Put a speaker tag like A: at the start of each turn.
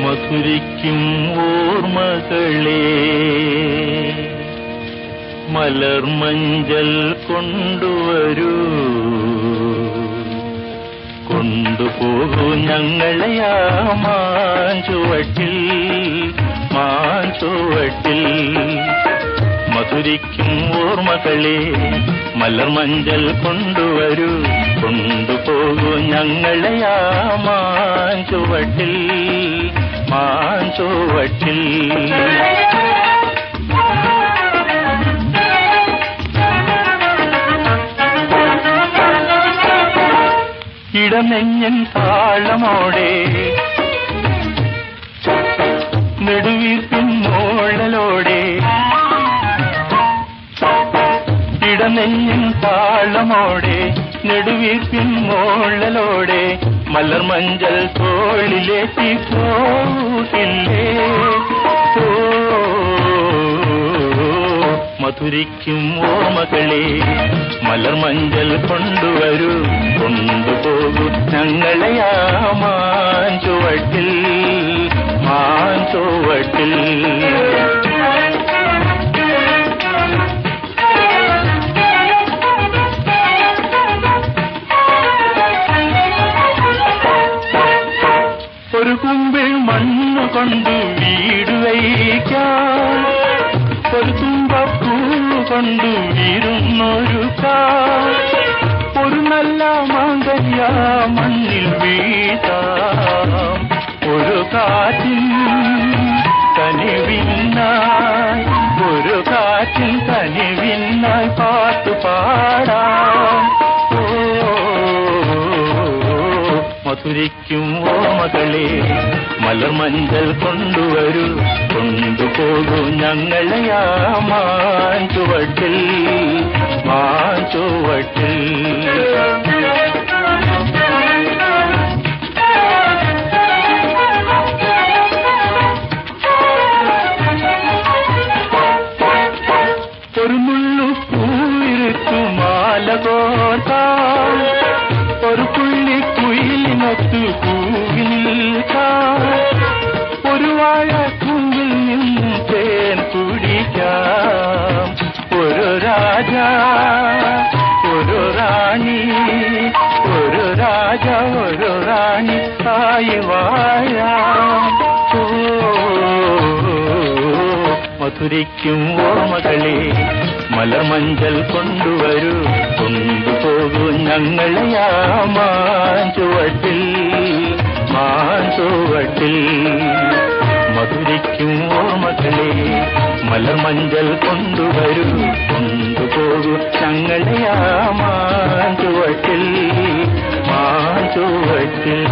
A: മധുരിക്കും ഓർമ്മകളെ മലർമഞ്ചൽ കൊണ്ടുവരൂ, കൊണ്ടുപോകൂ ഞങ്ങളെയാ മാഞ്ചുവട്ടിൽ, മാഞ്ചുവട്ടിൽ. മധുരിക്കും ഓർമ്മകളെ മലർമഞ്ചൽ കൊണ്ടുവരൂ, കൊണ്ടുപോകൂ ഞങ്ങളെയാ മാഞ്ചുവട്ടിൽ, മാഞ്ചുവട്ടിൽ. ഇടനെഞ്ഞൻ താളമോടെ നെടുവീർപ്പിൻ മോളലോടെ, ഇടനെഞ്ഞൻ താളമോടെ നെടുവീർപ്പിൻ മോളലോടെ മലർമഞ്ചൽ തോളിലേറ്റി പോകില്ലേ. മധുരിക്കും ഓർമ്മകളെ മലർമഞ്ചൽ കൊണ്ടുവരൂ, കൊണ്ടുപോകൂ ഞങ്ങളെയാ മാഞ്ചുവട്ടിൽ, മാഞ്ചുവട്ടിൽ. ഒരു കുമ്പിൾ മണ്ണു കൊണ്ട് വീട് വയ്ക്കാം, ഒരു തുമ്പപ്പൂ കൊണ്ട് ഇരുന്നൊരുക്കാം, ഒരു നല്ല മാങ്കല്യ മണ്ണിൽ വീഴ്ത്താം. ഒരു കാറ്റിൻ കനിവിനായി, ഒരു കാറ്റിൻ കനിവിനായി പാട്ടു പാടാം. മധുരിക്കും ഓർമ്മകളെ മലർമഞ്ചൽ കൊണ്ടുവരൂ, കൊണ്ടുപോകൂ ഞങ്ങളെയാ മാഞ്ചുവട്ടിൽ, മാഞ്ചുവട്ടിൽ. ഒരു മുള്ളു പൂവിരുത്തു മാല കോർത്താം, ഒരു പുള്ളി കുയിലിനൊത്തു പൂവിൽ നിൽക്കാം, ഒരു വാഴ പൂവിൽ നിന്നും തേൻ കുടിക്കാം. ഒരു രാജ ഒരു റാണി, ഒരു രാജ ഒരു റാണി ആയി വാഴാം. മധുരിക്കും ഓർമ്മകളെ മലർമഞ്ചൽ കൊണ്ടുവരൂ, കൊണ്ടുപോകൂ ഞങ്ങളെയാ മാഞ്ചുവട്ടിൽ, മാഞ്ചുവട്ടിൽ. മധുരിക്കും ഓർമ്മകളെ മലർമഞ്ചൽ കൊണ്ടുവരൂ, കൊണ്ടുപോകൂ ഞങ്ങളെയാ മാഞ്ചുവട്ടിൽ, മാഞ്ചുവട്ടിൽ.